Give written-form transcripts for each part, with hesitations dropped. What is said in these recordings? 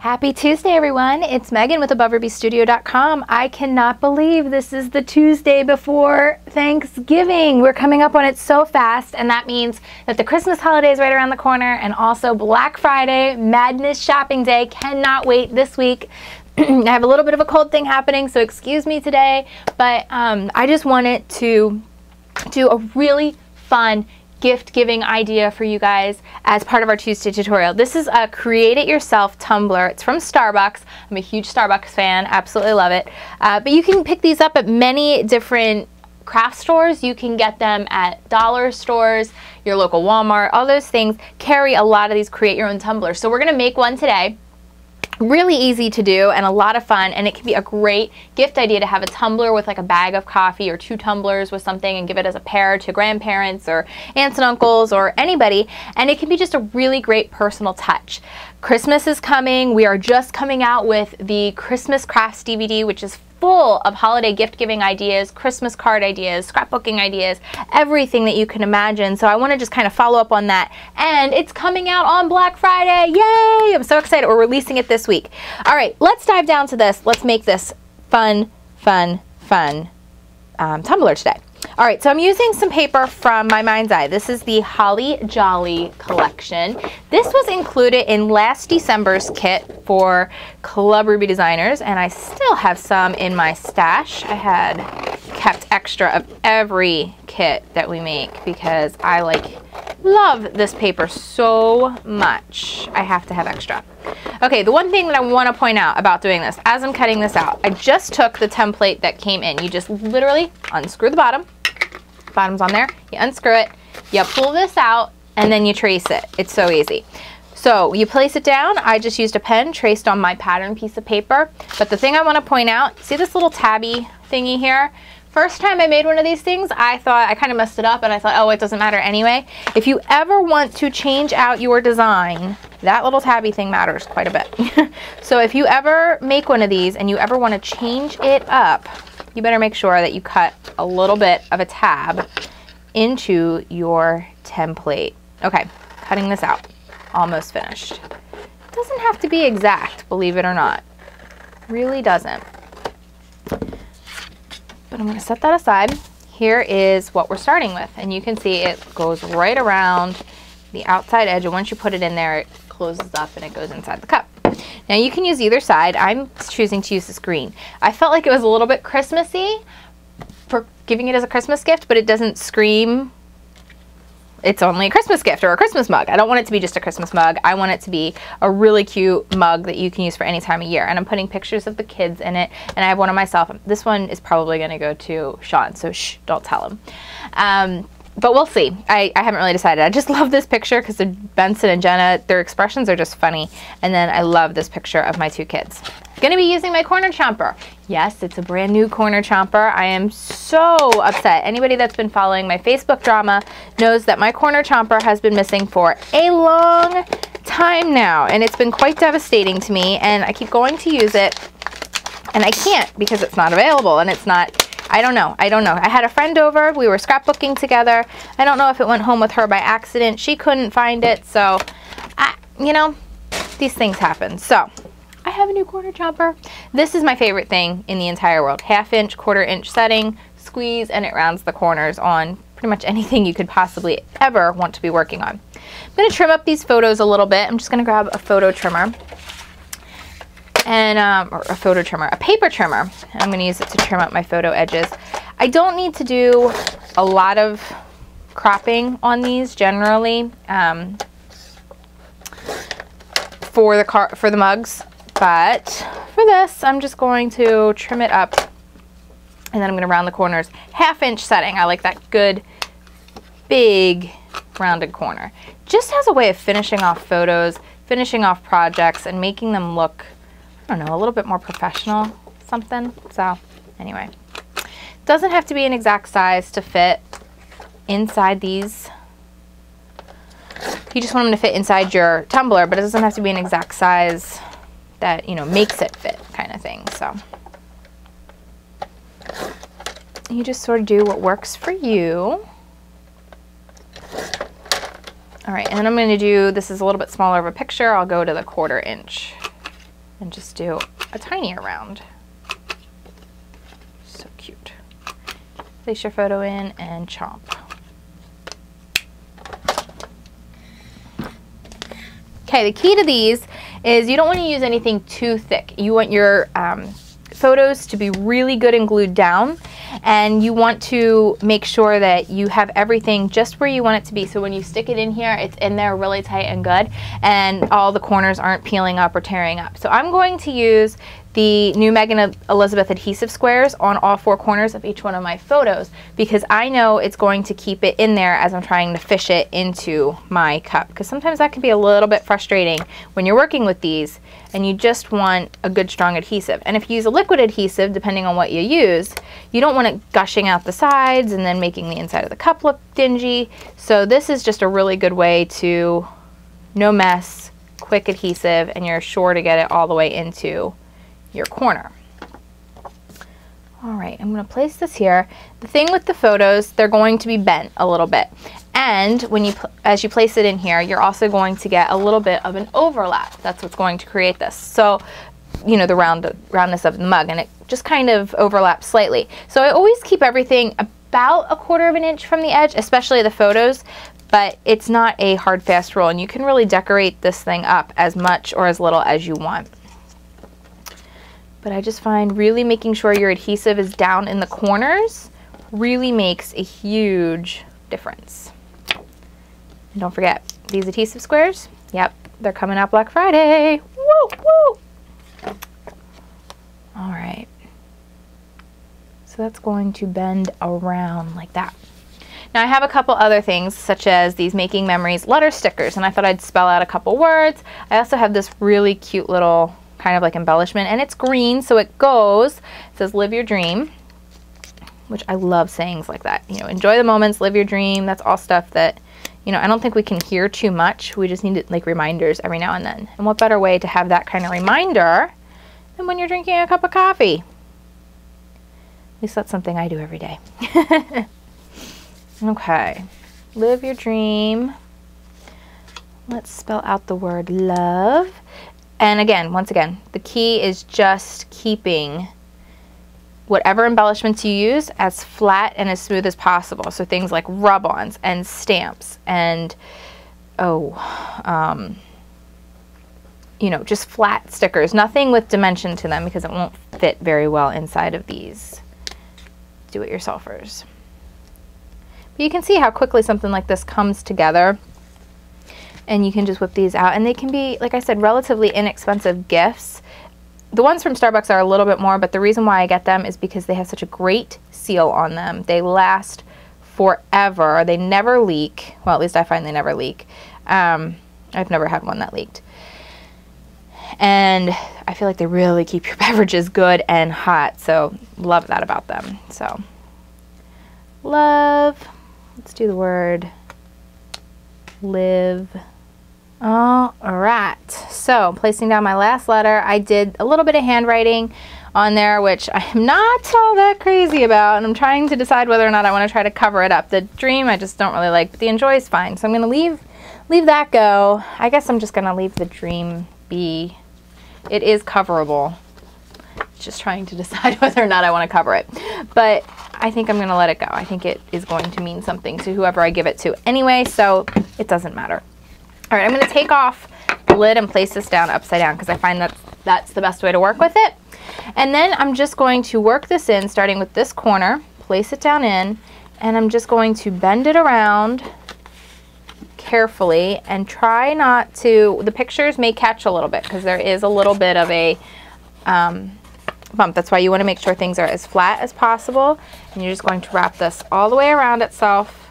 Happy Tuesday, everyone. It's Megan with AboveRubyStudio.com. I cannot believe this is the Tuesday before Thanksgiving. We're coming up on it so fast, and that means that the Christmas holiday is right around the corner, and also Black Friday, Madness Shopping Day. Cannot wait this week. I have a little bit of a cold thing happening, so excuse me today, but I just wanted to do a really fun gift giving idea for you guys as part of our Tuesday tutorial. This is a create it yourself tumbler. It's from Starbucks. I'm a huge Starbucks fan, absolutely love it. But you can pick these up at many different craft stores. You can get them at dollar stores, your local Walmart, all those things carry a lot of these create your own tumblers. So we're gonna make one today. Really easy to do and a lot of fun, and it can be a great gift idea to have a tumbler with like a bag of coffee or 2 tumblers with something and give it as a pair to grandparents or aunts and uncles or anybody, and it can be just a really great personal touch. Christmas is coming. We are just coming out with the Christmas Crafts DVD, which is full of holiday gift giving ideas, Christmas card ideas, scrapbooking ideas, everything that you can imagine. So I want to just kind of follow up on that. And it's coming out on Black Friday. Yay! I'm so excited. We're releasing it this week. All right, let's dive down to this. Let's make this fun tumbler today. All right, so I'm using some paper from my Mind's Eye. This is the Holly Jolly collection. This was included in last December's kit for Club Ruby designers, and I still have some in my stash. I had kept extra of every kit that we make because I love this paper so much. I have to have extra. Okay, the one thing that I want to point out about doing this, as I'm cutting this out, I just took the template that came in. You just literally unscrew the bottom. Bottom's on there. You unscrew it, you pull this out, and then you trace it. It's so easy. So you place it down. I just used a pen traced on my pattern piece of paper. But the thing I want to point out, see this little tabby thingy here? First time I made one of these things, I thought I kind of messed it up, and I thought, oh, it doesn't matter anyway. If you ever want to change out your design, that little tabby thing matters quite a bit. So if you ever make one of these and you ever want to change it up, you better make sure that you cut a little bit of a tab into your template. Okay, cutting this out. Almost finished. It doesn't have to be exact, believe it or not. Really doesn't. But I'm going to set that aside. Here is what we're starting with, and you can see it goes right around the outside edge, and once you put it in there, it closes up and it goes inside the cup. Now you can use either side. I'm choosing to use this green. I felt like it was a little bit Christmassy for giving it as a Christmas gift, but it doesn't scream it's only a Christmas gift or a Christmas mug. I don't want it to be just a Christmas mug. I want it to be a really cute mug that you can use for any time of year. And I'm putting pictures of the kids in it, and I have one of myself. This one is probably going to go to Sean, so shh, don't tell him. But we'll see. I haven't really decided. I just love this picture because Benson and Jenna, their expressions are just funny. And then I love this picture of my 2 kids. Going to be using my corner chomper. Yes, it's a brand new corner chomper. I am so upset. Anybody that's been following my Facebook drama knows that my corner chomper has been missing for a long time now. And it's been quite devastating to me. And I keep going to use it, and I can't because it's not available, and it's not... I don't know. I had a friend over. We were scrapbooking together. I don't know if it went home with her by accident. She couldn't find it. So, you know, these things happen. So, I have a new corner chomper. This is my favorite thing in the entire world. 1/2 inch, 1/4 inch setting, squeeze, and it rounds the corners on pretty much anything you could possibly ever want to be working on. I'm going to trim up these photos a little bit. I'm just going to grab a photo trimmer. And or a photo trimmer, a paper trimmer. And I'm going to use it to trim up my photo edges. I don't need to do a lot of cropping on these generally for the mugs, but for this I'm just going to trim it up, and then I'm going to round the corners. 1/2 inch setting. I like that good big rounded corner. Just as a way of finishing off photos, finishing off projects, and making them look, I don't know, a little bit more professional, something. So anyway, doesn't have to be an exact size to fit inside these. You just want them to fit inside your tumbler, but it doesn't have to be an exact size that, you know, makes it fit kind of thing. So you just sort of do what works for you. All right, and then I'm going to do, this is a little bit smaller of a picture. I'll go to the 1/4 inch. and just do a tinier round. So cute. Place your photo in and chomp. Okay, the key to these is you don't want to use anything too thick. You want your photos to be really good and glued down, and you want to make sure that you have everything just where you want it to be, so when you stick it in here, it's in there really tight and good, and all the corners aren't peeling up or tearing up. So I'm going to use the new Megan Elizabeth adhesive squares on all 4 corners of each one of my photos, because I know it's going to keep it in there as I'm trying to fish it into my cup, because sometimes that can be a little bit frustrating when you're working with these and you just want a good strong adhesive. And if you use a liquid adhesive, depending on what you use, you don't want it gushing out the sides and then making the inside of the cup look dingy. So this is just a really good way to no mess, quick adhesive, and you're sure to get it all the way into your corner. All right, I'm going to place this here. The thing with the photos, they're going to be bent a little bit, and when as you place it in here, you're also going to get a little bit of an overlap. That's what's going to create this. So, you know, the roundness of the mug, and it just kind of overlaps slightly. So I always keep everything about 1/4 of an inch from the edge, especially the photos, but it's not a hard fast rule, and you can really decorate this thing up as much or as little as you want. But I just find really making sure your adhesive is down in the corners really makes a huge difference. And don't forget, these adhesive squares, yep, they're coming out Black Friday. Woo, woo! All right. So that's going to bend around like that. Now I have a couple other things, such as these Making Memories letter stickers, and I thought I'd spell out a couple words. I also have this really cute little kind of like embellishment, and it's green, so it says live your dream, which I love sayings like that. You know, enjoy the moments, live your dream. That's all stuff that, you know, I don't think we can hear too much. We just need like reminders every now and then. And what better way to have that kind of reminder than when you're drinking a cup of coffee? At least that's something I do every day. Okay, live your dream. Let's spell out the word love. And again, once again, the key is just keeping whatever embellishments you use as flat and as smooth as possible. So things like rub-ons and stamps and, you know, just flat stickers. Nothing with dimension to them, because it won't fit very well inside of these do-it-yourselfers. But you can see how quickly something like this comes together. And you can just whip these out, and they can be, like I said, relatively inexpensive gifts. The ones from Starbucks are a little bit more, but the reason why I get them is because they have such a great seal on them. They last forever. They never leak. Well, at least I find they never leak. I've never had one that leaked. And I feel like they really keep your beverages good and hot, so love that about them. So, love. Let's do the word live. All right, so placing down my last letter, I did a little bit of handwriting on there, which I'm not all that crazy about, and I'm trying to decide whether or not I want to try to cover it up. The dream I just don't really like, but the enjoy is fine, so I'm going to leave that go. I guess I'm just going to leave the dream be. It is coverable. Just trying to decide whether or not I want to cover it, but I think I'm going to let it go. I think it is going to mean something to whoever I give it to anyway, so it doesn't matter. All right, I'm going to take off the lid and place this down upside down, because I find that's the best way to work with it. And then I'm just going to work this in, starting with this corner, place it down in, and I'm just going to bend it around carefully and try not to, the pictures may catch a little bit because there is a little bit of a bump. That's why you want to make sure things are as flat as possible, and you're just going to wrap this all the way around itself,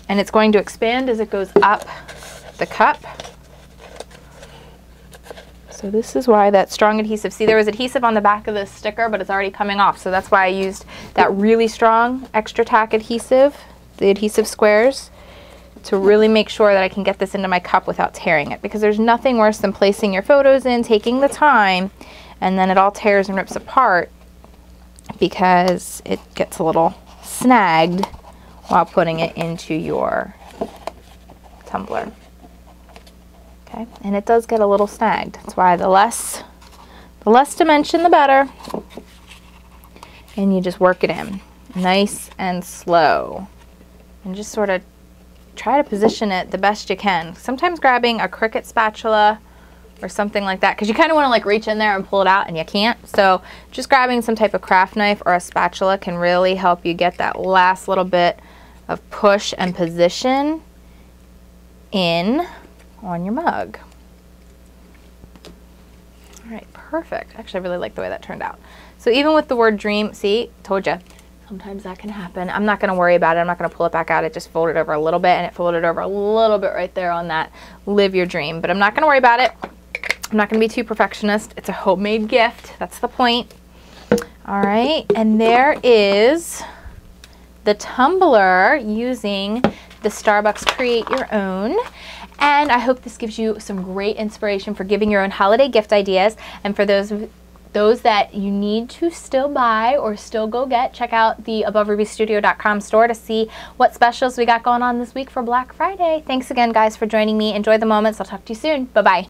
and it's going to expand as it goes up the cup. So this is why that strong adhesive, see there was adhesive on the back of this sticker, but it's already coming off, so that's why I used that really strong extra tack adhesive, the adhesive squares, to really make sure that I can get this into my cup without tearing it, because there's nothing worse than placing your photos in, taking the time, and then it all tears and rips apart because it gets a little snagged while putting it into your tumbler. Okay, Okay, and it does get a little snagged. That's why the less dimension, the better. And you just work it in, nice and slow. And just sort of try to position it the best you can. Sometimes grabbing a Cricut spatula or something like that, because you kind of want to like reach in there and pull it out and you can't. So just grabbing some type of craft knife or a spatula can really help you get that last little bit of push and position in on your mug. All right, perfect. Actually, I really like the way that turned out. So even with the word dream, see, told you, sometimes that can happen. I'm not going to worry about it. I'm not going to pull it back out. It just folded over a little bit, and it folded over a little bit right there on that live your dream. But I'm not going to worry about it. I'm not going to be too perfectionist. It's a homemade gift. That's the point. All right, and there is the tumbler using the Starbucks Create Your Own. And I hope this gives you some great inspiration for giving your own holiday gift ideas. And for those that you need to still buy or still go get, check out the AboveRubyStudio.com store to see what specials we got going on this week for Black Friday. Thanks again, guys, for joining me. Enjoy the moments. I'll talk to you soon. Bye-bye.